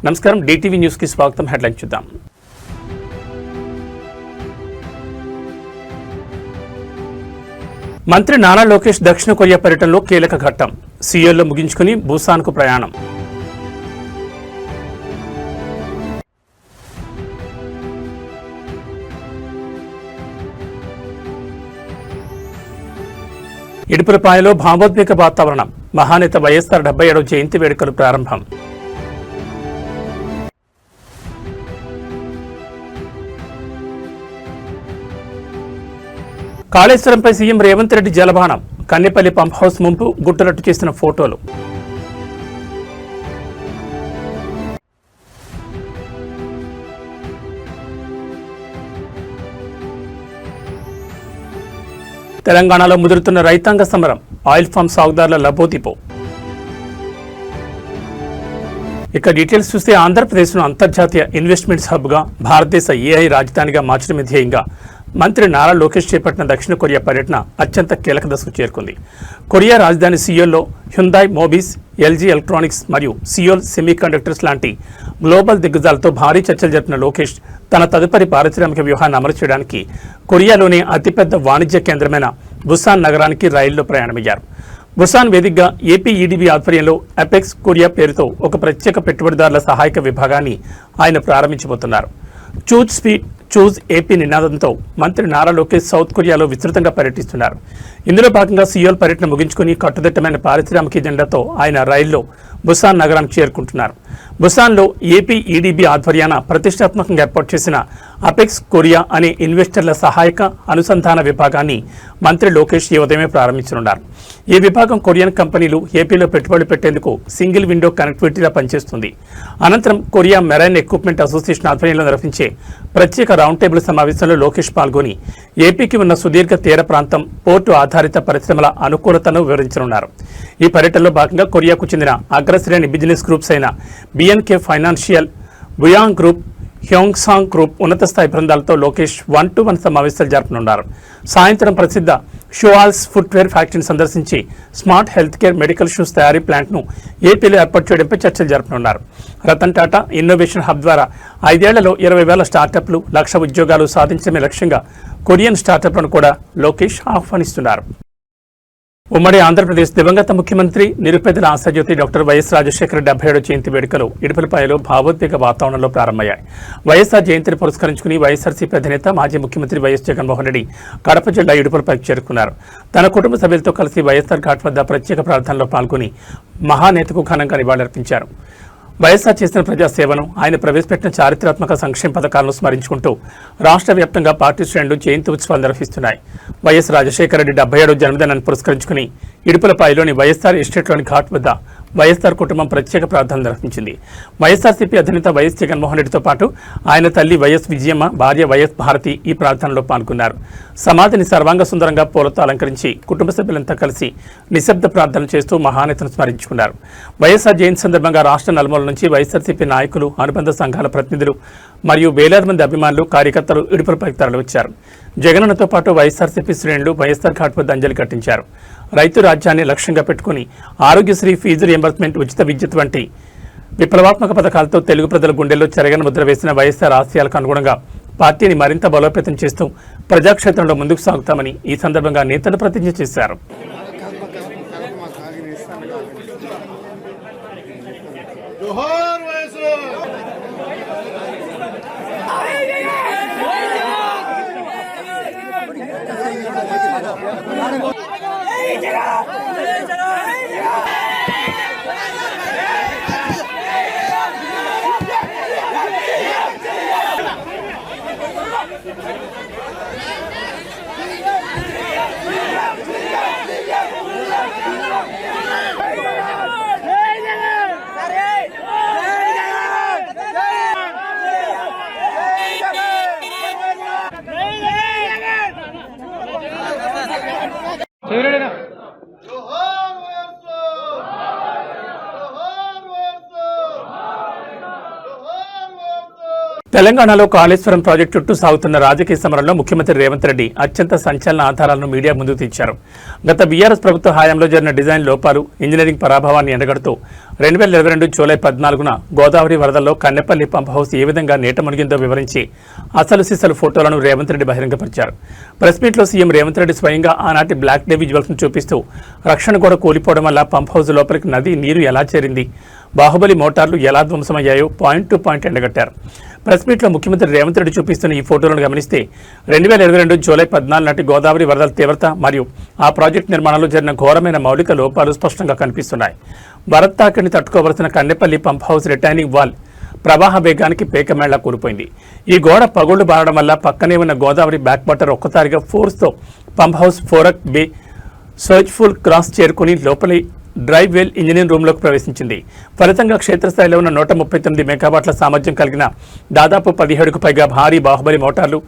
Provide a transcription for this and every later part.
నమస్కారం, DTV news కి స్వాగతం. హెడ్లైన్ చూద్దాం. మంత్రి నారా లోకేష్ దక్షిణ కొరియా పర్యటనలో కీలక ఘట్టం. సియోల్లో ముగించుకుని బుసాన్కు ప్రయాణం. ఇడుపులపాయలో భావోద్వేగ వాతావరణం. మహానేత వైఎస్ఆర్ 77వ జయంతి వేడుకలు ప్రారంభం. కాళేశ్వరంపై సీఎం రేవంత్ రెడ్డి జలబాణం. కన్నెపల్లి పంప్ హౌస్ ముంపు గుట్టరట్టు చేసిన ఫోటోలు. తెలంగాణలో ముదురుతున్న రైతాంగ సమరం. ఆయిల్ ఫామ్ సాగుదారుల లబోదిపో. ఇక డీటెయిల్స్ చూస్తే ఆంధ్రప్రదేశ్ను అంతర్జాతీయ ఇన్వెస్ట్మెంట్స్ హబ్గా, భారతదేశ ఏఐ రాజధానిగా మార్చడమే ధ్యేయంగా మంత్రి నారా లోకేష్ చేపట్టిన దక్షిణ కొరియా పర్యటన అత్యంత కీలక దశకు చేరుకుంది. కొరియా రాజధాని సియోల్లో హ్యుందాయ్ మోబీస్, ఎల్జీ ఎలక్ట్రానిక్స్ మరియు సియోల్ సెమీకండక్టర్స్ లాంటి గ్లోబల్ దిగ్గజాలతో భారీ చర్చలు జరిపిన లోకేష్ తన తదుపరి పారిశ్రామిక వ్యూహాన్ని అమలు చేయడానికి కొరియాలోనే అతిపెద్ద వాణిజ్య కేంద్రమైన బుసాన్ నగరానికి రైల్లో ప్రయాణమయ్యారు. బుసాన్ వేదికగా ఏపీఈడీబీ ఆధ్వర్యంలో అపెక్స్ కొరియా పేరుతో ఒక ప్రత్యేక పెట్టుబడిదారుల సహాయక విభాగాన్ని ఆయన ప్రారంభించబోతున్నారు. చూజ్ స్పీడ్ చూజ్ ఏపీ నినాదంతో మంత్రి నారా లోకేష్ సౌత్ కొరియాలో విస్తృతంగా పర్యటిస్తున్నారు. ఇందులో భాగంగా సియోల్ పర్యటన ముగించుకుని కట్టుదిట్టమైన పారిశ్రామిక ఎజెండాతో ఆయన రైల్లో బుసాన్ నగరానికి చేరుకుంటున్నారు. బుసాన్లో ఏపీఈడీబీ ఆధ్వర్యాన ప్రతిష్టాత్మకంగా ఏర్పాటు చేసిన అపెక్స్ కొరియా అనే ఇన్వెస్టర్ల సహాయక అనుసంధాన విభాగాన్ని మంత్రి లోకేష్ ఈ ఉదయమే ప్రారంభించనున్నారు. ఈ విభాగం కొరియన్ కంపెనీలు ఏపీలో పెట్టుబడులు పెట్టేందుకు సింగిల్ విండో కనెక్టివిటీలా పనిచేస్తుంది. అనంతరం కొరియా మెరైన్ ఎక్విప్మెంట్ అసోసియేషన్ ఆధ్వర్యంలో నిర్వహించే ప్రత్యేక రౌండ్ టేబుల్ సమావేశంలో లోకేష్ పాల్గొని ఏపీకి ఉన్న సుదీర్ఘ తీర ప్రాంతం, పోర్టు ఆధారిత పరిశ్రమల అనుకూలతను వివరించనున్నారు. ఈ పర్యటనలో భాగంగా కొరియాకు చెందిన అగ్రశ్రేణి బిజినెస్ గ్రూప్స్ అయిన బిఎన్కే ఫైనాన్షియల్, బుయాంగ్ గ్రూప్, హ్యోంగ్సాంగ్ గ్రూప్ ఉన్నత స్థాయి బృందాలతో లోకేష్ 1-to-1 సమావేశాలు జరపనున్నారు. సాయంత్రం ప్రసిద్ధ షోవాల్స్ ఫుట్వేర్ ఫ్యాక్టరీని సందర్శించి smart health care medical shoes తయారీ ప్లాంట్ను ఏపీలో ఏర్పాటు చేయడంపై చర్చలు జరపనున్నారు. రతన్ టాటా ఇన్నోవేషన్ హబ్ ద్వారా 5 ఏళ్లలో 20,000 స్టార్టప్లు, 1,00,000 ఉద్యోగాలు సాధించడమే లక్ష్యంగా కొరియన్ స్టార్టప్లను కూడా లోకేష్ ఆహ్వానిస్తున్నారు. ఉమ్మడి ఆంధ్రప్రదేశ్ దివంగత ముఖ్యమంత్రి, నిరుపేదల ఆశాజ్యోతి డాక్టర్ వైఎస్ రాజశేఖర 77వ జయంతి వేడుకలు ఇడుపులపాయలో భావోద్వేగ వాతావరణంలో ప్రారంభమయ్యాయి. వైఎస్ఆర్ జయంతిని పురస్కరించుకుని వైఎస్ఆర్సీపీ అధినేత, మాజీ ముఖ్యమంత్రి వైఎస్ జగన్మోహన్ రెడ్డి కడప జిల్లా ఇడుపులపైకి చేరుకున్నారు. తన కుటుంబ సభ్యులతో కలిసి వైఎస్ఆర్ ఘాట్ వద్ద ప్రత్యేక ప్రార్థనలో పాల్గొని మహానేతకు ఘనంగా నివాళులర్పించారు. వైఎస్ఆర్ చేసిన ప్రజాసేవను, ఆయన ప్రవేశపెట్టిన చారిత్రాత్మక సంక్షేమ పథకాలను స్మరించుకుంటూ రాష్ట్ర వ్యాప్తంగా పార్టీ శ్రేణులు జయంతి ఉత్సవాలు నిర్వహిస్తున్నాయి. వైఎస్ రాజశేఖర రెడ్డి 77వ జన్మదినాన్ని పురస్కరించుకుని ఇడుపులపాయలోని వైఎస్ఆర్ ఎస్టేట్లోని ఘాట్ వద్ద వైఎస్ఆర్ కుటుంబం ప్రత్యేక ప్రార్థనలు నిర్వహించింది. వైఎస్ఆర్సీపీ అధినేత వైఎస్ జగన్మోహన్ రెడ్డితో పాటు ఆయన తల్లి వైఎస్ విజయమ్మ, భార్య వైఎస్ భారతి ఈ ప్రార్థనలో పాల్గొన్నారు. సమాధిని సర్వాంగ సుందరంగా పూలతో అలంకరించి కుటుంబ సభ్యులంతా కలిసి నిశ్శబ్ద ప్రార్థనలు చేస్తూ మహానేతను స్మరించుకున్నారు. వైఎస్ఆర్ జయంతి సందర్భంగా రాష్ట్ర నలుమూల నుంచి వైఎస్ఆర్సీపీ నాయకులు, అనుబంధ సంఘాల ప్రతినిధులు మరియు వేలాది మంది అభిమానులు, కార్యకర్తలు ఇడుపులపైకి తరలివచ్చారు. జగనన్నతో పాటు వైఎస్ఆర్సీపీ శ్రేణులు వైఎస్ఆర్ ఘాట్ వద్ద అంజలి ఘటించారు. రైతు రాజ్యాన్ని లక్ష్యంగా పెట్టుకుని ఆరోగ్యశ్రీ, ఫీజు రియంబర్స్మెంట్, ఉచిత విద్యుత్ వంటి విప్లవాత్మక పథకాలతో తెలుగు ప్రజల గుండెల్లో చెరగని ముద్ర వేసిన వైఎస్ఆర్ ఆశయాలకు అనుగుణంగా పార్టీని మరింత బలోపేతం చేస్తూ ప్రజాక్షేత్రంలో ముందుకు సాగుతామని ఈ సందర్భంగా నేతలు ప్రతిజ్ఞ చేశారు. తెలంగాణలో కాళేశ్వరం ప్రాజెక్టు చుట్టూ సాగుతున్న రాజకీయ సమరంలో ముఖ్యమంత్రి రేవంత్ రెడ్డి అత్యంత సంచలన ఆధారాలను మీడియా ముందుకు తెచ్చారు. గత బీఆర్ఎస్ ప్రభుత్వ హయాంలో జరిగిన డిజైన్ లోపాలు, ఇంజనీరింగ్ పరాభవాన్ని ఎండగడుతూ 2022 జూలై 14న గోదావరి వరదల్లో కన్నెపల్లి పంప్ హౌస్ ఏ విధంగా నీట మునిగిందో వివరించి అసలు సిసలు ఫోటోలను రేవంత్ రెడ్డి బహిరంగపరిచారు. ప్రెస్ మీట్లో సీఎం రేవంత్ రెడ్డి స్వయంగా ఆనాటి బ్లాక్ డే విజువల్స్ ను చూపిస్తూ రక్షణ గోడ కూలిపోవడం వల్ల పంప్ హౌస్ లోపలికి నది నీరు ఎలా చేరింది, బాహుబలి మోటార్లు ఎలా ధ్వంసమయ్యాయో పాయింట్ టు పాయింట్ ఎండగట్టారు. ప్రెస్ మీట్లో ముఖ్యమంత్రి రేవంత్ రెడ్డి చూపిస్తున్న ఈ ఫోటోలను గమనిస్తే 2022 జూలై 14 నాటి గోదావరి వరదల తీవ్రత మరియు ఆ ప్రాజెక్టు నిర్మాణంలో జరిగిన ఘోరమైన మౌలిక లోపాలు స్పష్టంగా కనిపిస్తున్నాయి. వరద తాకిడిని తట్టుకోవలసిన Kannepalli pump house retaining wall ప్రవాహ వేగానికి పేకమేళ్లా కూలిపోయింది. ఈ గోడ పగుళ్లు బారడం వల్ల పక్కనే ఉన్న గోదావరి బ్యాక్ వాటర్ ఒక్కసారిగా ఫోర్స్తో పంప్ హౌస్ ఫోరక్ బే సర్చ్ఫుల్ క్రాస్ చేరుకుని లోపలి డ్రైవ్ వెల్ ఇంజనీరింగ్ రూమ్లోకి ప్రవేశించింది. ఫలితంగా క్షేత్రస్థాయిలో ఉన్న 139 మెగావాట్ల సామర్థ్యం కలిగిన దాదాపు 17కు పైగా భారీ బాహుబలి మోటార్లు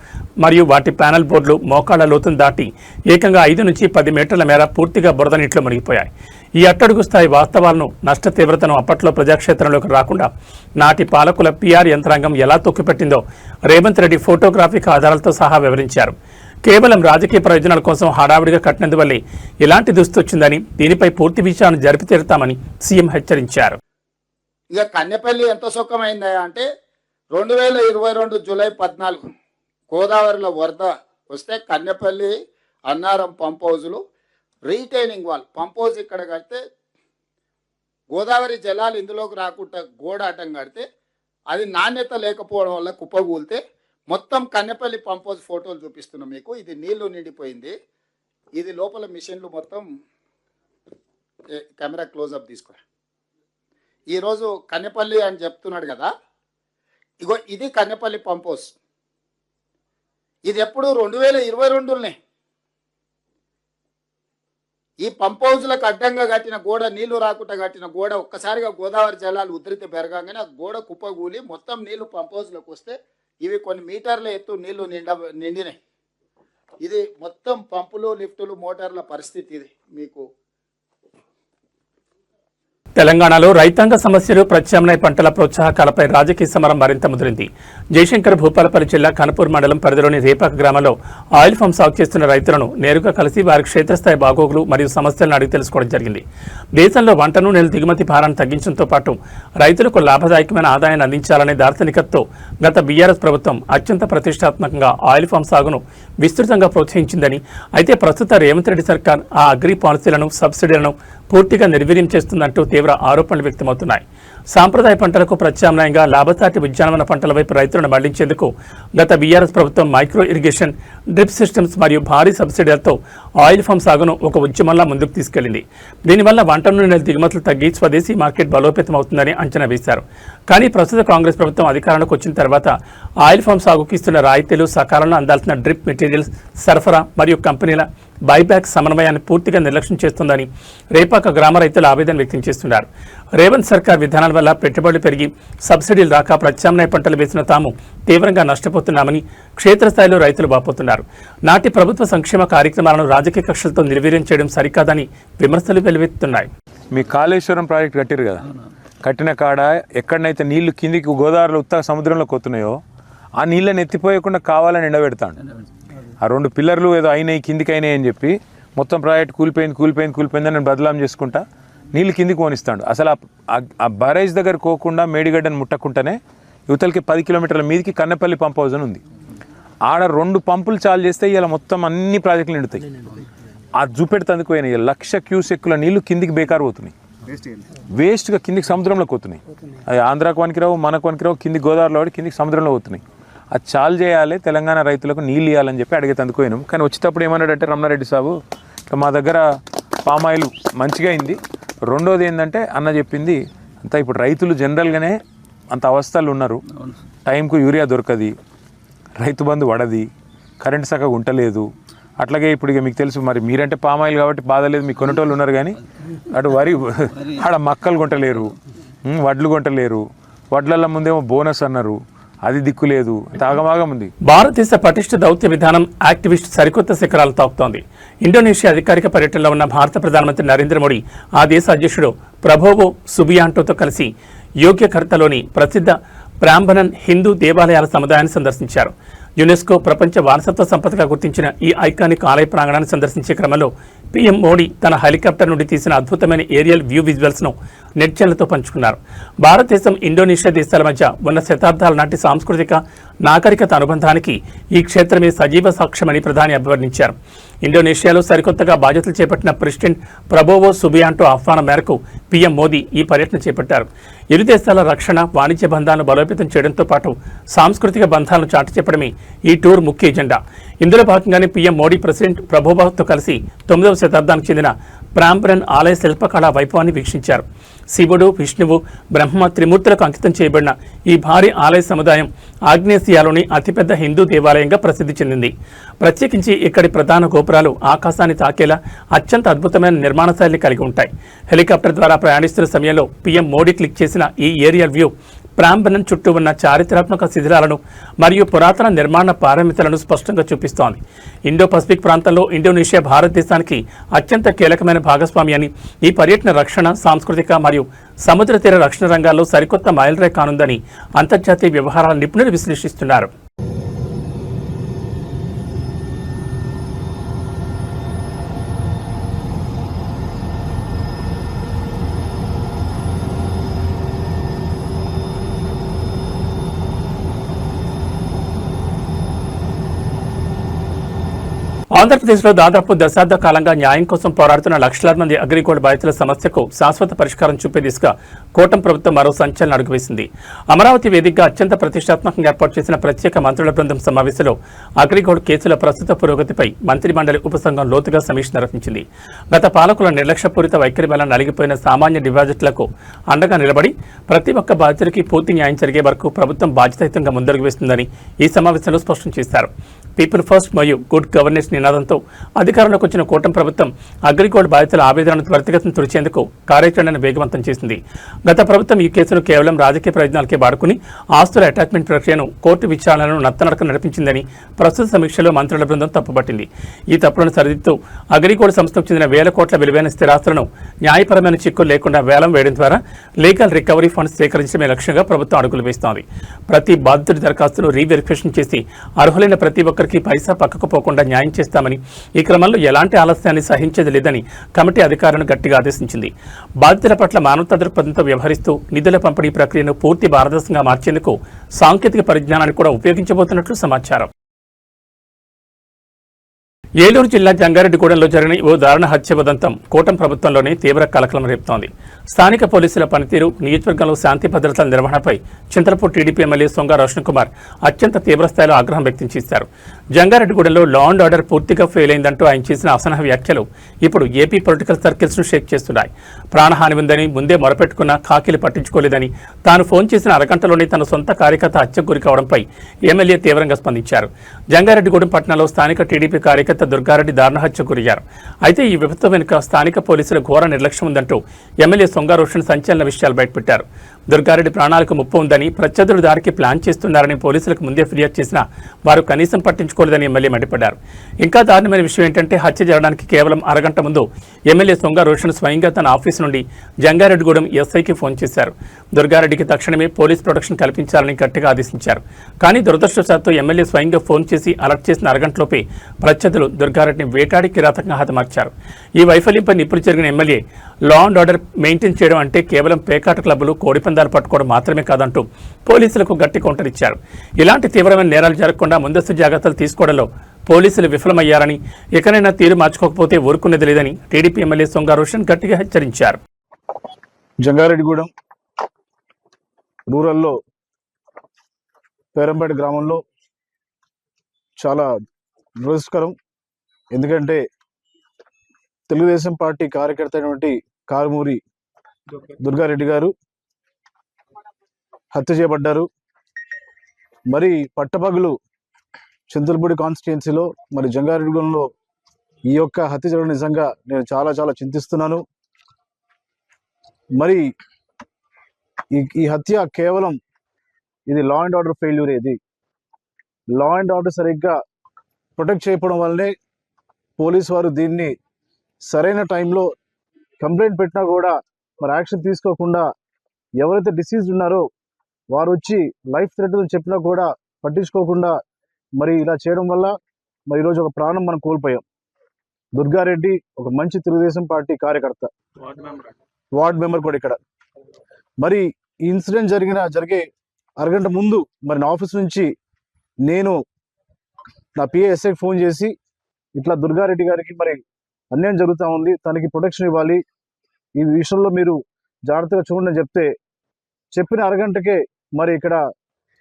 మరియు వాటి ప్యానల్ బోర్డులు మోకాళ్ల లోతును దాటి ఏకంగా 5 నుంచి 10 మీటర్ల మేర పూర్తిగా బురద నీటిలో మునిగిపోయాయి. ఈ అట్టడుగు స్థాయి వాస్తవాలను, నష్ట తీవ్రతను అప్పట్లో ప్రజాక్షేత్రంలోకి రాకుండా నాటి పాలకుల పీఆర్ యంత్రాంగం ఎలా తొక్కిపెట్టిందో రేవంత్ రెడ్డి ఫోటోగ్రాఫిక్ ఆధారాలతో సహా వివరించారు. కేవలం రాజకీయ ప్రయోజనాల కోసం హడావిడిగా కట్టినందువల్లే ఇలాంటి దుస్థితి వచ్చిందని, దీనిపై పూర్తి విచారణ జరిపి తీరుతామని సీఎం హెచ్చరించారు. ఇక కన్నెపల్లి ఎంత సుఖమైందా అంటే 2022 జూలై 14 గోదావరిలో వరద వస్తే కన్నెపల్లి అన్నారం పంప్ హౌజులు రీటైనింగ్ వాల్ పంప్ హౌజ్ ఇక్కడ కడితే గోదావరి జలాలు ఇందులోకి రాకుండా గోడ అడ్డం కడితే అది నాణ్యత లేకపోవడం వల్ల కుప్పగూలితే మొత్తం కన్నెపల్లి పంప్ హౌస్ ఫోటోలు చూపిస్తున్నాం మీకు. ఇది నీళ్లు నిండిపోయింది. ఇది లోపల మిషన్లు మొత్తం కెమెరా క్లోజప్ తీసుకురా. ఈరోజు కన్నెపల్లి అని చెప్తున్నాడు కదా, ఇగో ఇది కన్నెపల్లి పంప్ హౌస్. ఇది ఎప్పుడు 2022లోనే ఈ పంప్ హౌస్లకు అడ్డంగా కట్టిన గోడ, నీళ్లు రాకుండా కట్టిన గోడ ఒక్కసారిగా గోదావరి జలాలు ఉధృతి పెరగానే ఆ గోడ కుప్పగూలి మొత్తం నీళ్లు పంప్ హౌస్లోకి వస్తే ఇవి కొన్ని మీటర్ల ఎత్తు నీళ్లు నిండినాయి. ఇది మొత్తం పంపులు, లిఫ్టులు, మోటార్ల పరిస్థితి ఇది మీకు. తెలంగాణలో రైతాంగ సమస్యలు, ప్రత్యామ్నాయ పంటల ప్రోత్సాహకాలపై రాజకీయ సమరం మరింత ముదిరింది. జయశంకర్ భూపాలపల్లి జిల్లా కనపూర్ మండలం పరిధిలోని రేపాక గ్రామంలో ఆయిల్ ఫామ్ సాగు చేస్తున్న రైతులను నేరుగా కలిసి వారి క్షేత్రస్థాయి బాగోగులు మరియు సమస్యలను అడిగి తెలుసుకోవడం జరిగింది. దేశంలో వంట నూనెల దిగుమతి భారాన్ని తగ్గించడంతో పాటు రైతులకు లాభదాయకమైన ఆదాయాన్ని అందించాలనే దార్శనికతతో గత బీఆర్ఎస్ ప్రభుత్వం అత్యంత ప్రతిష్టాత్మకంగా ఆయిల్ ఫామ్ సాగును విస్తృతంగా ప్రోత్సహించిందని, అయితే ప్రస్తుత రేవంత్ రెడ్డి సర్కార్ ఆ అగ్రి పాలసీలను, సబ్సిడీలను పూర్తిగా నిర్వీర్యం చేస్తుందంటూ తీవ్ర ఆరోపణలు వ్యక్తమవుతున్నాయి. సాంప్రదాయ పంటలకు ప్రత్యామ్నాయంగా లాభసాటి ఉద్యానవన పంటల వైపు రైతులను మళ్లించేందుకు గత బీఆర్ఎస్ ప్రభుత్వం మైక్రో ఇరిగేషన్, డ్రిప్ సిస్టమ్స్ మరియు భారీ సబ్సిడీలతో ఆయిల్ ఫామ్ సాగును ఒక ఉద్యమంలా ముందుకు తీసుకెళ్లింది. దీనివల్ల వంట నూనెల దిగుమతులు తగ్గి స్వదేశీ మార్కెట్ బలోపేతమవుతుందని అంచనా వేశారు. కానీ ప్రస్తుత కాంగ్రెస్ ప్రభుత్వం అధికారంలోకి వచ్చిన తర్వాత ఆయిల్ ఫామ్ సాగుకు ఇస్తున్న రాయితీలు, సకాలంలో అందాల్సిన డ్రిప్ మెటీరియల్స్ సరఫరా మరియు కంపెనీల బైబ్యాక్ సమన్వయాన్ని పూర్తిగా నిర్లక్ష్యం చేస్తుందని రేపాక గ్రామ రైతులు ఆవేదన వ్యక్తం చేస్తున్నారు. రేవంత్ సర్కార్ విధానాల వల్ల పెట్టుబడులు పెరిగి సబ్సిడీలు రాక ప్రత్యామ్నాయ పంటలు వేసిన తాము తీవ్రంగా నష్టపోతున్నామని క్షేత్రస్థాయిలో రైతులు వాపోతున్నారు. నాటి ప్రభుత్వ సంక్షేమ కార్యక్రమాలను రాజకీయ కక్షలతో నిర్వీర్యం చేయడం సరికాదని విమర్శలు వెలువెత్తుతున్నాయి. మీ కాళేశ్వరం ప్రాజెక్ట్ కట్టారు కదా, కట్టిన కాడ ఎక్కడనైతే నీళ్లు కిందికి గోదావరిలో ఉత్తర సముద్రంలోకి వస్తున్నాయో ఆ నీళ్ళని ఎత్తిపోయకుండా కావాలని ఎండబెడతాడు. ఆ 2 పిల్లర్లు ఏదో అయినాయి, కిందికి అయినాయి అని చెప్పి మొత్తం ప్రాజెక్ట్ కూలిపోయిందని నేను బదలాం చేసుకుంటా నీళ్ళు కిందికి పోనిస్తాడు. అసలు ఆ బరేజ్ దగ్గర పోకుండా మేడిగడ్డను ముట్టకుండానే యువతలకి 10 కిలోమీటర్ల మీదకి కన్నెపల్లి పంప్ హౌస్ అని ఉంది. ఆడ 2 పంపులు చాలు చేస్తే ఇలా మొత్తం అన్ని ప్రాజెక్టులు నిండుతాయి. ఆ చూపెడుతందుకు పోయినాయి 1,00,000 క్యూసెక్కుల నీళ్లు కిందికి బేకారు పోతున్నాయి, వేస్ట్గా కిందికి సముద్రంలోకి పోతున్నాయి. అది ఆంధ్రాకు వనికిరావు, మనకు వనికిరావు, కిందికి గోదావరిలో కిందికి సముద్రంలో పోతున్నాయి. అది చాలు చేయాలి, తెలంగాణ రైతులకు నీళ్ళు ఇవ్వాలని చెప్పి అడిగేందుకు పోయినాం. కానీ వచ్చేటప్పుడు ఏమన్నాడంటే రమణారెడ్డి సాబు, మా దగ్గర పామాయిల్ మంచిగా అయింది, రెండోది ఏంటంటే అన్న చెప్పింది అంతా ఇప్పుడు రైతులు జనరల్గానే అంత అవస్థలు ఉన్నారు, టైంకు యూరియా దొరకది, రైతు బంధు పడది, కరెంట్ చక్కగా ఉండలేదు. అట్లాగే ఇప్పుడు ఇక మీకు తెలుసు, మరి మీరంటే పామాయిల్ కాబట్టి బాధ లేదు, మీకు కొనేటోళ్ళు ఉన్నారు. కానీ అటు వరి ఆడ మక్కలు కొంటలేరు, వడ్లు కొంటలేరు, వడ్లల్లో ముందేమో బోనస్ అన్నారు, అది దిక్కు లేదు, తాగమాగం ఉంది. భారతదేశ పటిష్ట దౌత్య విధానం యాక్టివిస్ట్ సరికొత్త శిఖరాలు తాకుతోంది. ఇండోనేషియా అధికారిక పర్యటనలో ఉన్న భారత ప్రధానమంత్రి నరేంద్ర మోడీ ఆ దేశ అధ్యక్షుడు ప్రభోవో సుబియాంటోతో కలిసి యోగ్యకర్తలోని ప్రసిద్ధ బ్రాహ్మణన్ హిందూ దేవాలయాల సముదాయాన్ని సందర్శించారు. యునెస్కో ప్రపంచ వారసత్వ సంపదగా గుర్తించిన ఈ ఐకానిక్ ఆలయ ప్రాంగణాన్ని సందర్శించే క్రమంలో పీఎం మోడీ తన హెలికాప్టర్ నుండి తీసిన అద్భుతమైన ఏరియల్ వ్యూ విజువల్స్ ను నెట్జన్లతో పంచుకున్నారు. భారతదేశం ఇండోనేషియా దేశాల మధ్య ఉన్న శతాబ్దాల నాటి సాంస్కృతిక నాగరికత అనుబంధానికి ఈ క్షేత్రమే సజీవ సాక్ష్యమని ప్రధాని అభివర్ణించారు. ఇండోనేషియాలో సరికొత్తగా బాధ్యతలు చేపట్టిన ప్రెసిడెంట్ ప్రబోవో సుబియాంటో ఆహ్వానం మేరకు పీఎం మోదీ ఈ పర్యటన చేపట్టారు. ఇరు దేశాల రక్షణ, వాణిజ్య బంధాలను బలోపేతం చేయడంతో పాటు సాంస్కృతిక బంధాలను చాటి చెప్పడమే ఈ టూర్ ముఖ్య ఎజెండా. ఇందులో భాగంగానే పీఎం మోడీ ప్రెసిడెంట్ ప్రబోవోతో కలిసి 9వ శతాబ్దానికి చెందిన ప్రాంబరన్ ఆలయ శిల్పకళా వైభవాన్ని వీక్షించారు. శివుడు, విష్ణువు, బ్రహ్మ త్రిమూర్తులకు అంకితం చేయబడిన ఈ భారీ ఆలయ సముదాయం ఆగ్నేసియాలోని అతిపెద్ద హిందూ దేవాలయంగా ప్రసిద్ధి చెందింది. ప్రత్యేకించి ఇక్కడి ప్రధాన గోపురాలు ఆకాశాన్ని తాకేలా అత్యంత అద్భుతమైన నిర్మాణ శైలిని కలిగి ఉంటాయి. హెలికాప్టర్ ద్వారా ప్రయాణిస్తున్న సమయంలో పీఎం మోడీ క్లిక్ చేసిన ఈ ఏరియల్ వ్యూ ప్రాంబరన్ చుట్టూ ఉన్న చారిత్రాత్మక శిథిలాలను మరియు పురాతన నిర్మాణ పారమితులను స్పష్టంగా చూపిస్తోంది. ఇండో పసిఫిక్ ప్రాంతంలో ఇండోనేషియా భారతదేశానికి అత్యంత కీలకమైన భాగస్వామి అని, ఈ పర్యటన రక్షణ, సాంస్కృతిక మరియు సముద్ర తీర రక్షణ రంగాల్లో సరికొత్త మైలురాయి కానుందని అంతర్జాతీయ వ్యవహారాల నిపుణులు విశ్లేషిస్తున్నారు. ఆంధ్రప్రదేశ్లో దాదాపు దశాబ్ద కాలంగా న్యాయం కోసం పోరాడుతున్న లక్షలాది మంది అగ్రిగోల్డ్ బాధితుల సమస్యకు శాశ్వత పరిష్కారం చూపే దిశగా కూటమి ప్రభుత్వం మరో సంచలన అడుగు వేసింది. అమరావతి వేదికగా అత్యంత ప్రతిష్టాత్మకంగా ఏర్పాటు చేసిన ప్రత్యేక మంత్రుల బృందం సమావేశంలో అగ్రిగోల్డ్ కేసుల ప్రస్తుత పురోగతిపై మంత్రిమండలి ఉపసంఘం లోతుగా సమీక్ష నిర్వహించింది. గత పాలకుల నిర్లక్ష్యపూరిత వైఖరి వల్ల నలిగిపోయిన సామాన్య డిపాజిట్లకు అండగా నిలబడి ప్రతి ఒక్క బాధితుడికి పూర్తి న్యాయం జరిగే వరకు ప్రభుత్వం బాధ్యతాయుతంగా ముందడుగు వేస్తుందని ఈ సమావేశంలో స్పష్టం చేశారు. పీపుల్ ఫస్ట్ మరియు గుడ్ గవర్నెన్స్ నినాదంతో అధికారంలోకి వచ్చిన కూటమి ప్రభుత్వం అగ్రిగోల్డ్ బాధితుల ఆవేదనను త్వరితగతిన తుడిచేందుకు కార్యాచరణను వేగవంతం చేసింది. గత ప్రభుత్వం ఈ కేసును కేవలం రాజకీయ ప్రయోజనాలకే వాడుకుని ఆస్తుల అటాచ్మెంట్ ప్రక్రియను, కోర్టు విచారణలను నత్తనడక నడిపించిందని ప్రస్తుత సమీక్షలో మంత్రుల బృందం తప్పుపట్టింది. ఈ తప్పులను సరిదిద్దుతూ అగ్రిగోల్డ్ సంస్థకు చెందిన వేల కోట్ల విలువైన స్థిరాస్తులను న్యాయపరమైన చిక్కులు లేకుండా వేలం వేయడం ద్వారా లీగల్ రికవరీ ఫండ్స్ సేకరించడమే లక్ష్యంగా ప్రభుత్వం అడుగులు వేస్తోంది. ప్రతి బాధితుడి దరఖాస్తును రీవెరిఫికేషన్ చేసి అర్హులైన ప్రతి ఒక్కరికి పైసా పక్కకు పోకుండా న్యాయం చేస్తామని, ఈ క్రమంలో ఎలాంటి ఆలస్యాన్ని సహించేది లేదని కమిటీ అధికారులను గట్టిగా ఆదేశించింది. బాధితుల పట్ల మానవతా దృక్పథంతో వ్యవహరిస్తూ నిధుల పంపిణీ ప్రక్రియను పూర్తి పారదర్శకంగా మార్చేందుకు సాంకేతిక పరిజ్ఞానాన్ని కూడా ఉపయోగించబోతున్నట్లు సమాచారం. ఏలూరు జిల్లా జంగారెడ్డిగూడెంలో జరిగిన ఓ దారుణ హత్య ఉదంతం కూటమి ప్రభుత్వంలోనే తీవ్ర కలకలం రేపుతోంది. స్థానిక పోలీసుల పనితీరు, నియోజకవర్గంలో శాంతి భద్రతల నిర్వహణపై చింతలపూడి టీడీపీ ఎమ్మెల్యే సొంగ రోషన్ కుమార్ అత్యంత తీవ్రస్థాయిలో ఆగ్రహం వ్యక్తం చేశారు. జంగారెడ్డిగూడెంలో లా అండ్ ఆర్డర్ పూర్తిగా ఫెయిల్ అయిందంటూ ఆయన చేసిన అసహన వ్యాఖ్యలు ఇప్పుడు ఏపీ పొలిటికల్ సర్కిల్స్ ను షేక్ చేస్తున్నాయి. ప్రాణహాని ఉందని ముందే మొరపెట్టుకున్న ఖాకీలు పట్టించుకోలేదని, తాను ఫోన్ చేసిన అరగంటలోనే తన సొంత కార్యకర్త హత్యకు గురి కావడంపై ఎమ్మెల్యే తీవ్రంగా స్పందించారు. జంగారెడ్డిగూడెం పట్టణంలో స్థానిక టీడీపీ కార్యకర్త దుర్గారెడ్డి దారుణ హత్యకు గురయ్యారు. అయితే ఈ విపత్తు వెనుక స్థానిక పోలీసుల ఘోర నిర్లక్ష్యం ఉందంటూ ఎమ్మెల్యే సొంగ రోషన్ సంచలన విషయాలు బయటపెట్టారు. దుర్గారెడ్డి ప్రాణాలకు ముప్పు ఉందని, ప్రత్యర్థులు దారికి ప్లాన్ చేస్తున్నారని పోలీసులకు ముందే ఫిర్యాదు చేసినా వారు కనీసం పట్టించుకోలేదని ఎమ్మెల్యే మండిపడ్డారు. ఇంకా దారుణమైన విషయం ఏంటంటే హత్య జరగడానికి కేవలం అరగంట ముందు ఎమ్మెల్యే సొంగ రోషన్ స్వయంగా తన ఆఫీసు నుండి జంగారెడ్డిగూడెం ఎస్ఐకి ఫోన్ చేశారు. దుర్గారెడ్డికి తక్షణమే పోలీస్ ప్రొటెక్షన్ కల్పించాలని గట్టిగా ఆదేశించారు. కానీ దురదృష్టవశాత్తు ఎమ్మెల్యే స్వయంగా ఫోన్ చేసి అలర్ట్ చేసిన అరగంటలోపే ప్రత్యర్థులు దుర్గారెడ్డిని వేటాడి కిరాతకంగా హతమార్చారు. ఈ వైఫల్యంపై నిప్పులు జరిగిన MLA law and order maintain చేయడం అంటే కేవలం పేకాట క్లబ్బులు, కోడిపందాలు పట్టుకోవడం మాత్రమే కాదంటూ పోలీసులకు గట్టి కౌంటర్ ఇచ్చారు. ఇలాంటి తీవ్రమైన నేరాలు జరగకుండా ముందస్తు జాగ్రత్తలు తీసుకోవడంలో పోలీసులు విఫలమయ్యారని, ఇకనైనా తీరు మార్చుకోకపోతే ఊరుకునేది లేదని టీడీపీ ఎమ్మెల్యే సొంగ రోషన్ గట్టిగా హెచ్చరించారు. జంగారెడ్డిగూడెం రూరల్లో పేరంపేట గ్రామంలో చాలా దురదృష్టకరం. ఎందుకంటే తెలుగుదేశం పార్టీ కార్యకర్త అయినటువంటి కారుమూరి దుర్గారెడ్డి గారు హత్య చేయబడ్డారు. మరి పట్టపగలు చింతలపూడి కాన్స్టిట్యుయెన్సీలో మరి జంగారెడ్డిగూడెంలో ఈ యొక్క హత్య జరగడం నిజంగా నేను చాలా చాలా చింతిస్తున్నాను. మరి ఈ హత్య కేవలం ఇది లా అండ్ ఆర్డర్ ఫెయిల్యూర్. ఇది లా అండ్ ఆర్డర్ సరిగ్గా ప్రొటెక్ట్ చేయకపోవడం వల్లనే పోలీసు వారు దీన్ని సరైన టైంలో కంప్లైంట్ పెట్టినా కూడా మరి యాక్షన్ తీసుకోకుండా ఎవరైతే డిసీజ్డ్ ఉన్నారో వారు వచ్చి లైఫ్ థ్రెట్ అని చెప్పినా కూడా పట్టించుకోకుండా మరి ఇలా చేయడం వల్ల మరి ఈరోజు ఒక ప్రాణం మనం కోల్పోయాం. దుర్గారెడ్డి ఒక మంచి తెలుగుదేశం పార్టీ కార్యకర్త, వార్డ్ మెంబర్ కూడా ఇక్కడ. మరి ఈ ఇన్సిడెంట్ జరిగే అరగంట ముందు మరి నా ఆఫీస్ నుంచి నేను నా పిఏఎస్ఐకి ఫోన్ చేసి ఇట్లా దుర్గారెడ్డి గారికి మరి అన్యాయం జరుగుతూ ఉంది, తనకి ప్రొటెక్షన్ ఇవ్వాలి, ఈ విషయంలో మీరు జాగ్రత్తగా చూడండి అని చెప్తే చెప్పిన అరగంటకే మరి ఇక్కడ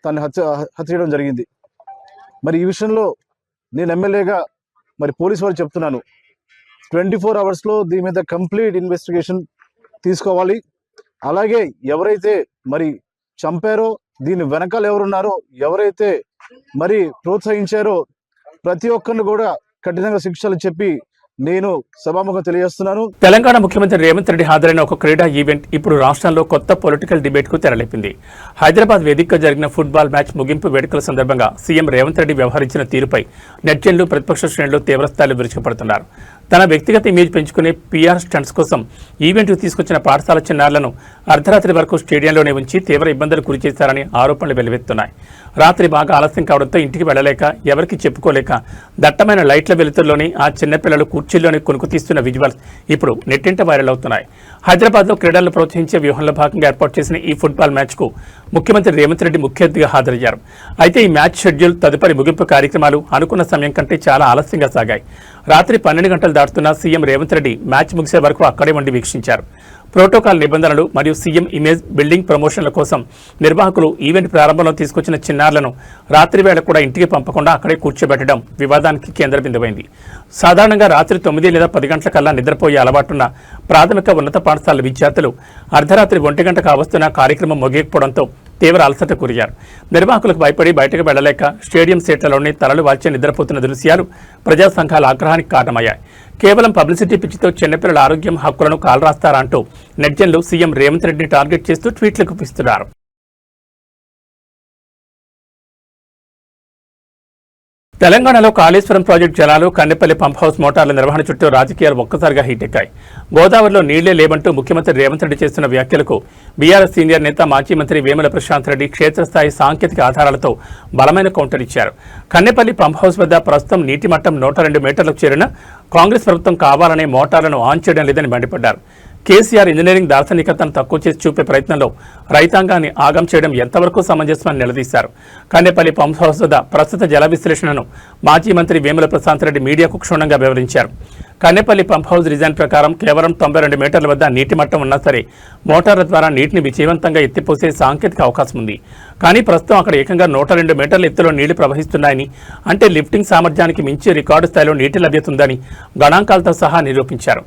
తను హత్య చేయడం జరిగింది. మరి ఈ విషయంలో నేను ఎమ్మెల్యేగా మరి పోలీసు వాళ్ళు చెప్తున్నాను, 24 అవర్స్లో దీని మీద కంప్లీట్ ఇన్వెస్టిగేషన్ తీసుకోవాలి. అలాగే ఎవరైతే మరి చంపారో, దీని వెనకాల ఎవరున్నారో, ఎవరైతే మరి ప్రోత్సహించారో ప్రతి ఒక్కరిని కూడా కఠినంగా శిక్షలు చెప్పి నేను సభాముఖం తెలియజేస్తున్నాను. తెలంగాణ ముఖ్యమంత్రి రేవంత్ రెడ్డి హాజరైన ఒక క్రీడా ఈవెంట్ ఇప్పుడు రాష్ట్రంలో కొత్త పొలిటికల్ డిబేట్ కు తెరలేపింది. హైదరాబాద్ వేదికగా జరిగిన ఫుట్బాల్ మ్యాచ్ ముగింపు వేడుకల సందర్భంగా సీఎం రేవంత్ రెడ్డి వ్యవహరించిన తీరుపై నెటిజన్లు, ప్రతిపక్ష శ్రేణులు తీవ్రస్థాయిలో విరుచుకుపడుతున్నారు. తన వ్యక్తిగత ఇమేజ్ పెంచుకునే పీఆర్ స్టంట్స్ కోసం ఈవెంట్కు తీసుకొచ్చిన పాఠశాల చిన్నారులను అర్ధరాత్రి వరకు స్టేడియంలోనే ఉంచి తీవ్ర ఇబ్బందులు గురి చేశారని ఆరోపణలు వెల్లువెత్తున్నాయి. రాత్రి బాగా ఆలస్యం కావడంతో ఇంటికి వెళ్లలేక, ఎవరికి చెప్పుకోలేక దట్టమైన లైట్ల వెలుతురులోని ఆ చిన్నపిల్లలు కుర్చీల్లోని కొనుక్కు తీస్తున్న విజువల్స్ ఇప్పుడు నెట్టింట వైరల్ అవుతున్నాయి. హైదరాబాద్లో క్రీడలను ప్రోత్సహించే వ్యూహంలో భాగంగా ఏర్పాటు చేసిన ఈ ఫుట్బాల్ మ్యాచ్కు ముఖ్యమంత్రి రేవంత్ రెడ్డి ముఖ్య అతిథిగా హాజరయ్యారు. అయితే ఈ మ్యాచ్ షెడ్యూల్, తదుపరి ముగింపు కార్యక్రమాలు అనుకున్న సమయం కంటే చాలా ఆలస్యంగా సాగాయి. రాత్రి 12 గంటలు దాటుతున్న సీఎం రేవంత్ రెడ్డి మ్యాచ్ ముగిసే వరకు అక్కడే ఉండి వీక్షించారు. ప్రోటోకాల్ నిబంధనలు మరియు సీఎం ఇమేజ్ బిల్డింగ్ ప్రమోషన్ల కోసం నిర్వాహకులు ఈవెంట్ ప్రారంభంలో తీసుకొచ్చిన చిన్నారులను రాత్రి వేళ కూడా ఇంటికి పంపకుండా అక్కడే కూర్చోబెట్టడం వివాదానికి కేంద్ర బిందువైంది. సాధారణంగా రాత్రి 9 లేదా 10 గంటల కల్లా నిద్రపోయే అలవాటున్న ప్రాథమిక ఉన్నత పాఠశాల విద్యార్థులు అర్ధరాత్రి 1 గంట కావస్తున్న కార్యక్రమం ముగియకపోవడంతో తీవ్ర అలసట గురయ్యారు. నిర్వాహకులకు భయపడి బయటకు వెళ్లలేక స్టేడియం సీట్లలోనే తలలు వాల్చి నిద్రపోతున్న దృశ్యాలు ప్రజా సంఘాల ఆగ్రహానికి కారణమయ్యాయి. కేవలం పబ్లిసిటీ పిచ్చితో చిన్నపిల్లల ఆరోగ్యం, హక్కులను కాలరాస్తారా అంటూ నెటిజన్లు సీఎం రేవంత్ రెడ్డిని టార్గెట్ చేస్తూ ట్వీట్లు గుప్పిస్తున్నారు. తెలంగాణలో కాళేశ్వరం ప్రాజెక్టు జలాలు, కన్నెపల్లి పంప్ హౌస్ మోటార్ల నిర్వహణ చుట్టూ రాజకీయాలు ఒక్కసారిగా హీటెక్కాయి. గోదావరిలో నీళ్లే లేవంటూ ముఖ్యమంత్రి రేవంత్ రెడ్డి చేస్తున్న వ్యాఖ్యలకు బీఆర్ఎస్ సీనియర్ నేత, మాజీ మంత్రి వేముల ప్రశాంత్ రెడ్డి క్షేత్రస్థాయి సాంకేతిక ఆధారాలతో బలమైన కౌంటర్ ఇచ్చారు. కన్నెపల్లి పంప్ హౌస్ వద్ద ప్రస్తుతం నీటి మట్టం 102 మీటర్లకు చేరిన కాంగ్రెస్ ప్రభుత్వం కావాలనే మోటార్లను ఆన్ చేయడం లేదని మండిపడ్డారు. కేసీఆర్ ఇంజనీరింగ్ దార్శనికతను తక్కువ చేసి చూపే ప్రయత్నంలో రైతాంగాన్ని ఆగం చేయడం ఎంతవరకు సమంజసమని నిలదీశారు. కన్నెపల్లి పంప్ హౌస్ వద్ద ప్రస్తుత జల విశ్లేషణను మాజీ మంత్రి వేముల ప్రశాంత్ రెడ్డి మీడియాకు క్షుణ్ణంగా వివరించారు. కన్నెపల్లి పంప్ హౌస్ డిజైన్ ప్రకారం కేవలం 92 మీటర్ల వద్ద నీటి మట్టం ఉన్నా సరే మోటార్ల ద్వారా నీటిని విజయవంతంగా ఎత్తిపోసే సాంకేతిక అవకాశం ఉంది. కానీ ప్రస్తుతం అక్కడ ఏకంగా 102 మీటర్ల ఎత్తులో నీళ్లు ప్రవహిస్తున్నాయని, అంటే లిఫ్టింగ్ సామర్థ్యానికి మించి రికార్డు స్థాయిలో నీటి లభ్యత ఉందని గణాంకాలతో సహా నిరూపించారు.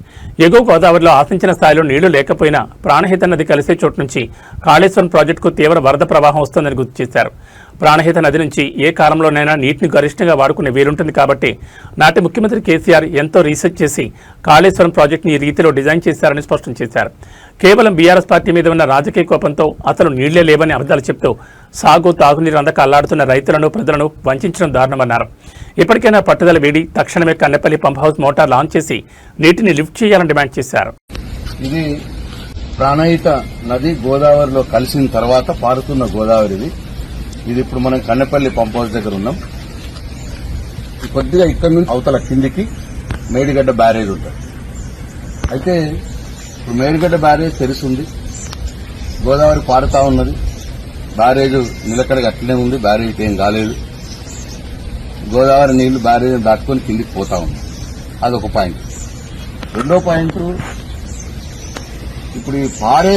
ఎగువ గోదావరిలో ఆశించిన స్థాయిలో నీళ్లు లేకపోయినా ప్రాణహిత నది కలిసే చోటు నుంచి కాళేశ్వరం ప్రాజెక్టుకు తీవ్ర వరద ప్రవాహం వస్తోందని గుర్తు చేశారు. ప్రాణహిత నది నుంచి ఏ కాలంలోనైనా నీటిని గరిష్టంగా వాడుకునే వీలుంటుంది కాబట్టి నాటి ముఖ్యమంత్రి కేసీఆర్ ఎంతో రీసెర్చ్ చేసి కాళేశ్వరం ప్రాజెక్టుని ఈ రీతిలో డిజైన్ చేశారని స్పష్టం చేశారు. కేవలం బీఆర్ఎస్ పార్టీ మీద ఉన్న రాజకీయ కోపంతో అసలు నీళ్లే లేవని అబద్ధాలు చెప్తూ సాగు, తాగునీరు అందక అల్లాడుతున్న రైతులను, ప్రజలను వంచడం దారుణమన్నారు. ఇప్పటికైనా పట్టుదల వేడి తక్షణమే Kannepalli pump house motor launch చేసి నీటిని లిఫ్ట్ చేయాలని డిమాండ్ చేశారు. ఇది ప్రాణహిత నది గోదావరిలో కలిసిన తర్వాత పారుతున్న గోదావరిది. ఇది ఇప్పుడు మనం కన్నెపల్లి పంప్ హౌస్ దగ్గర ఉన్నాం. కొద్దిగా ఇక్కడ నుంచి అవతల కిందికి మేడిగడ్డ బ్యారేజ్ ఉంటుంది. అయితే ఇప్పుడు మేడిగడ్డ బ్యారేజ్ తెరిచింది, గోదావరి పారుతా ఉన్నది, బ్యారేజ్ నిలకడగా అట్లనే ఉంది, బ్యారేజ్కి ఏం కాలేదు. గోదావరి నీళ్లు బ్యారేజ్ దాటుకొని కిందికి పోతా ఉంది. అదొక పాయింట్. రెండో పాయింట్, ఇప్పుడు ఈ పారే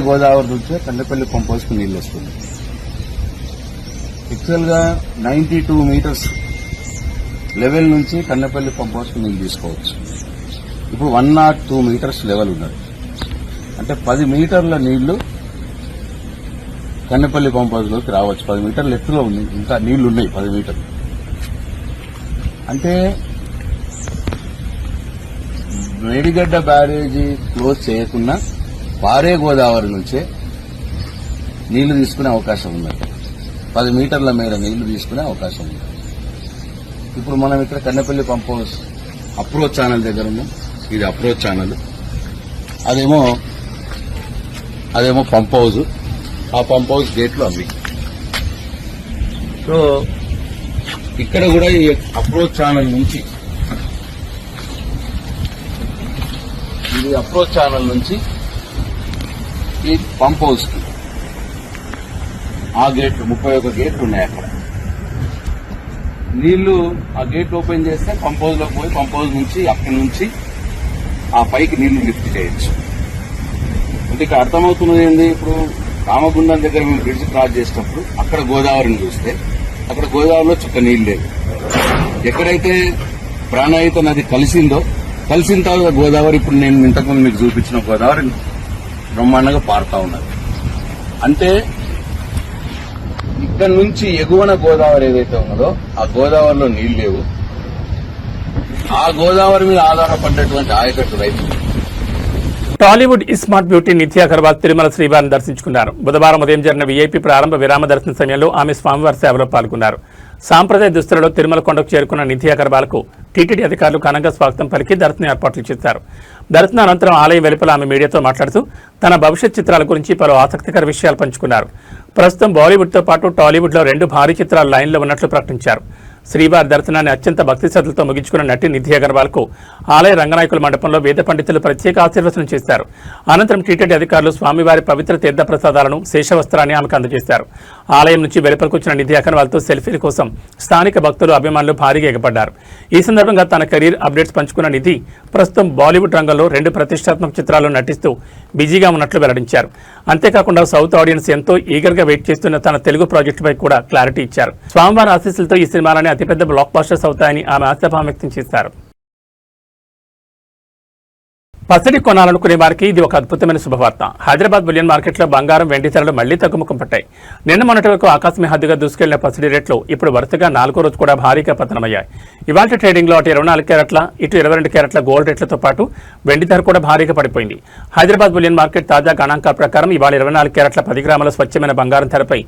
గోదావరి నుంచే కన్నెపల్లి పంప్ హౌస్ కు నీళ్లు వస్తుంది. యాక్చువల్ గా 92 మీటర్స్ లెవెల్ నుంచి కన్నెపల్లి పంప్ హౌస్ కు నీళ్లు తీసుకోవచ్చు. ఇప్పుడు 102 మీటర్స్ లెవెల్ ఉన్నది. అంటే 10 మీటర్ల నీళ్లు కన్నెపల్లి పంప్ హౌస్ లోకి రావచ్చు. 10 మీటర్ల ఎత్తులో ఉంది, ఇంకా నీళ్లు ఉన్నాయి 10 మీటర్లు. అంటే మేడిగడ్డ బ్యారేజీ క్లోజ్ చేయకుండా పారే గోదావరి నుంచే నీళ్లు తీసుకునే అవకాశం ఉన్నది. 10 మీటర్ల మేర నీళ్లు తీసుకునే అవకాశం ఉంది. ఇప్పుడు మనం ఇక్కడ Kannepalli pump house approach channel దగ్గర ఉన్నాం. ఇది అప్రోచ్ ఛానల్, అదేమో పంప్ హౌస్. ఆ పంప్ హౌస్ గేట్లు అవి. సో ఇక్కడ కూడా ఈ అప్రోచ్ ఛానల్ నుంచి ఇది అప్రోచ్ ఛానల్ నుంచి ఈ పంప్ హౌస్ కి ఆ గేట్లు 31 గేట్లు ఉన్నాయి. అక్కడ నీళ్లు ఆ గేట్ ఓపెన్ చేస్తే పంప్ హౌస్ లోకి పోయి పంప్ హౌస్ నుంచి అక్కడి నుంచి ఆ పైకి నీళ్లు లిఫ్ట్ చేయొచ్చు. అంటే ఇక్కడ అర్థమవుతున్నది ఏంది, ఇప్పుడు రామగుండం దగ్గర మేము బ్రిడ్జ్ క్రాస్ చేసినప్పుడు అక్కడ గోదావరిని చూస్తే అక్కడ గోదావరిలో చుక్క నీళ్ళు లేదు. ఎక్కడైతే ప్రాణహిత నది కలిసిన తర్వాత గోదావరి ఇప్పుడు నేను ఇంతకుముందు మీకు చూపించిన గోదావరి బ్రహ్మాండంగా పారుతా ఉన్నది. అంటే ఇక్కడ నుంచి ఎగువన గోదావరి ఏదైతే ఉన్నదో ఆ గోదావరిలో నీళ్లు లేవు. ఆ గోదావరి మీద ఆధారపడ్డటువంటి ఆయకట్టు రైతులు. టాలీవుడ్ స్మార్ట్ బ్యూటీ నిత్య అగర్వాల్ తిరుమల శ్రీవారిని దర్శించుకున్నారు. బుధవారం ఉదయం జరిగిన వీఐపీ ప్రారంభ విరామ దర్శన సమయంలో ఆమె స్వామివారి సేవలో పాల్గొన్నారు. సాంప్రదాయ దుస్తులలో తిరుమల కొండకు చేరుకున్న నిత్య అగర్వాల్కు టీటీడీ అధికారులు ఘనంగా స్వాగతం పలికి దర్శన ఏర్పాట్లు చేశారు. దర్శన అనంతరం ఆలయం వెలుపల ఆమె మీడియాతో మాట్లాడుతూ తన భవిష్యత్ చిత్రాల గురించి పలు ఆసక్తికర విషయాలు పంచుకున్నారు. ప్రస్తుతం బాలీవుడ్తో పాటు టాలీవుడ్లో 2 భారీ చిత్రాలు లైన్లో ఉన్నట్లు ప్రకటించారు. శ్రీవారి దర్శనాన్ని అత్యంత భక్తి శ్రద్ధలతో ముగించుకున్న నటి నిధి అగర్వాల్కు ఆలయ రంగనాయకుల మండపంలో వేద పండితులు ప్రత్యేక ఆశీర్వచనం చేశారు. అనంతరం టీటీడీ అధికారులు స్వామివారి పవిత్ర తీర్థ ప్రసాదాలను శేషవస్త్రాన్ని ఆమెకు అందజేశారు. ఆలయం నుంచి వెలుపలకు వచ్చిన నిధి అగర్వాల్తో సెల్ఫీల కోసం స్థానిక భక్తులు అభిమానులు భారీగా ఎగబడ్డారు. ఈ సందర్భంగా తన కెరీర్ అప్డేట్స్ పంచుకున్న నిధి ప్రస్తుతం బాలీవుడ్ రంగంలో 2 ప్రతిష్టాత్మక చిత్రాల్లో నటిస్తూ బిజీగా ఉన్నట్లు వెల్లడించారు. అంతేకాకుండా సౌత్ ఆడియన్స్ ఎంతో ఈగర్గా వెయిట్ చేస్తున్న తన తెలుగు ప్రాజెక్టుపై కూడా క్లారిటీ ఇచ్చారు. స్వామివారి ఆశీస్సులతో ఈ సినిమాలని అతిపెద్ద బ్లాక్ బస్టర్స్ అవుతాయని ఆమె ఆశాభావం వ్యక్తం చేశారు. పసిడి కొనాలనుకునే వారికి ఇది ఒక అద్భుతమైన శుభవార్త. హైదరాబాద్ బులియన్ మార్కెట్లో బంగారం, వెండి ధరలు మళ్లీ తగ్గుముఖం పట్టాయి. నిన్న మొన్నటి వరకు ఆకాశమే హద్దుగా దూసుకెళ్లిన పసిడి రేట్లు ఇప్పుడు వరుసగా 4వ రోజు కూడా భారీగా పతనమయ్యాయి. ఇవాళ ట్రేడింగ్ లో అటు 24 క్యారెట్ల ఇటు 22 క్యారెట్ల గోల్డ్ రేట్లతో పాటు వెండి ధర కూడా భారీగా పడిపోయింది. హైదరాబాద్ బులియన్ మార్కెట్ తాజా గణాంకాల ప్రకారం ఇవాళ 24 క్యారెట్ల 10 గ్రాముల స్వచ్ఛమైన బంగారం ధరపై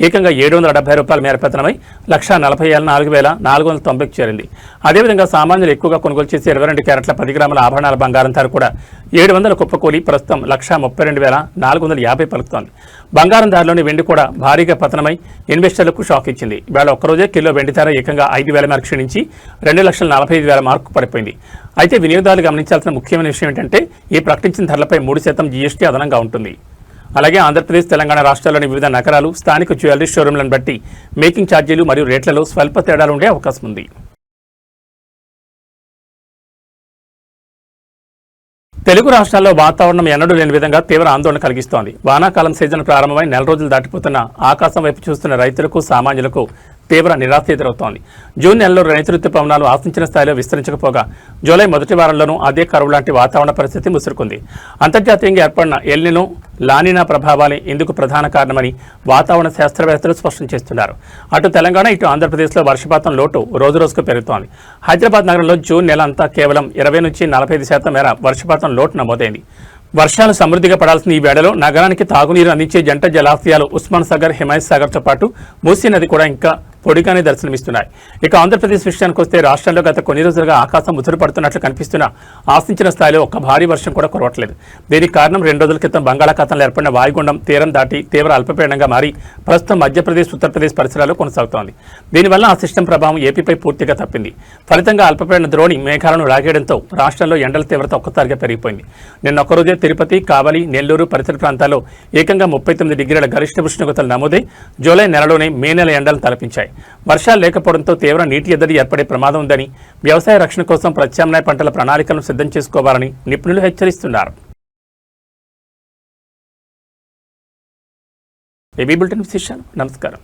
ఏకంగా ₹770 మేర పతనమై 1,44,490కు చేరింది. అదేవిధంగా సామాన్యులు ఎక్కువగా కొనుగోలు చేసే 22 క్యారెట్ల 10 గ్రాముల ఆభరణాల బంగారం ధర కూడా 700 కుప్పకూలి ప్రస్తుతం 1,32,450 పలుకుతోంది. బంగారం ధరలోని వెండి కూడా భారీగా పతనమై ఇన్వెస్టర్లకు షాక్ ఇచ్చింది. ఇవాళ ఒక్కరోజే కిలో వెండి ధర ఏకంగా 5,000 మేరకు క్షీణించి 2,45,000 మార్కు పడిపోయింది. అయితే వినియోగదారులు గమనించాల్సిన ముఖ్యమైన విషయం ఏంటంటే ఈ ప్రకటించిన ధరలపై 3% జీఎస్టీ అదనంగా ఉంటుంది. అలాగే ఆంధ్రప్రదేశ్, తెలంగాణ రాష్ట్రాల్లోని వివిధ నగరాలు, స్థానిక జ్యువెలరీ షోరూంలను బట్టి మేకింగ్ ఛార్జీలు మరియు రేట్లలో స్వల్ప తేడాలు ఉండే అవకాశం ఉంది. తెలుగు రాష్ట్రాల్లో వాతావరణం ఎన్నడూ లేని విధంగా తీవ్ర ఆందోళన కలిగిస్తోంది. వానాకాలం సీజన్ ప్రారంభమై 4 రోజులు దాటిపోతున్న ఆకాశం వైపు చూస్తున్న రైతులకు, సామాన్యులకు తీవ్ర నిరాశ ఎదురవుతోంది. జూన్ నెలలో నైరుతి పవనాలు ఆశించిన స్థాయిలో విస్తరించకపోగా జూలై మొదటి వారంలోనూ అదే కరువు లాంటి వాతావరణ పరిస్థితి ముసురుకుంది. అంతర్జాతీయంగా ఏర్పడిన ఎల్నినో, లానినా ప్రభావాలే ఇందుకు ప్రధాన కారణమని వాతావరణ శాస్త్రవేత్తలు స్పష్టం చేస్తున్నారు. అటు తెలంగాణ, ఇటు ఆంధ్రప్రదేశ్లో వర్షపాతం లోటు రోజురోజుకు పెరుగుతోంది. హైదరాబాద్ నగరంలో జూన్ నెల అంతా కేవలం 20 నుంచి 45% మేర వర్షపాతం లోటు నమోదైంది. వర్షాలు సమృద్ధిగా పడాల్సిన ఈ వేళలో నగరానికి తాగునీరు అందించే జంట జలాశయాలు ఉస్మాన్ సాగర్, హిమాయత్ సాగర్తో పాటు మూసీ నది కూడా ఇంకా పొడిగానే దర్శనమిస్తున్నాయి. ఇక ఆంధ్రప్రదేశ్ విషయానికి వస్తే రాష్ట్రంలో గత కొన్ని రోజులుగా ఆకాశం ముసురుపడుతున్నట్లు కనిపిస్తున్నా ఆశించిన స్థాయిలో ఒక్క భారీ వర్షం కూడా కురవట్లేదు. దీనికి కారణం 2 రోజుల క్రితం బంగాళాఖాతంలో ఏర్పడిన వాయుగుండం తీరం దాటి తీవ్ర అల్పపీడనంగా మారి ప్రస్తుతం మధ్యప్రదేశ్, ఉత్తరప్రదేశ్ పరిసరాల్లో కొనసాగుతోంది. దీనివల్ల ఆ సిస్టమ్ ప్రభావం ఏపీపై పూర్తిగా తప్పింది. ఫలితంగా అల్పపీడన ద్రోణి మేఘాలను లాగేయడంతో రాష్ట్రంలో ఎండల తీవ్రత ఒక్కసారిగా పెరిగిపోయింది. నిన్న ఒక్కరోజే తిరుపతి, కావలి, నెల్లూరు పరిసర ప్రాంతాల్లో ఏకంగా 39 డిగ్రీల గరిష్ట ఉష్ణోగ్రతలు నమోదై జూలై నెలలోనే మే నెల ఎండలను తలపించాయి. వర్షాలు లేకపోవడంతో తీవ్ర నీటి ఎద్దడి ఏర్పడే ప్రమాదం ఉందని, వ్యవసాయ రక్షణ కోసం ప్రత్యామ్నాయ పంటల ప్రణాళికలను సిద్ధం చేసుకోవాలని నిపుణులు హెచ్చరిస్తున్నారు. ఏబీ బులెటిన్ విశేషాలు. నమస్కారం.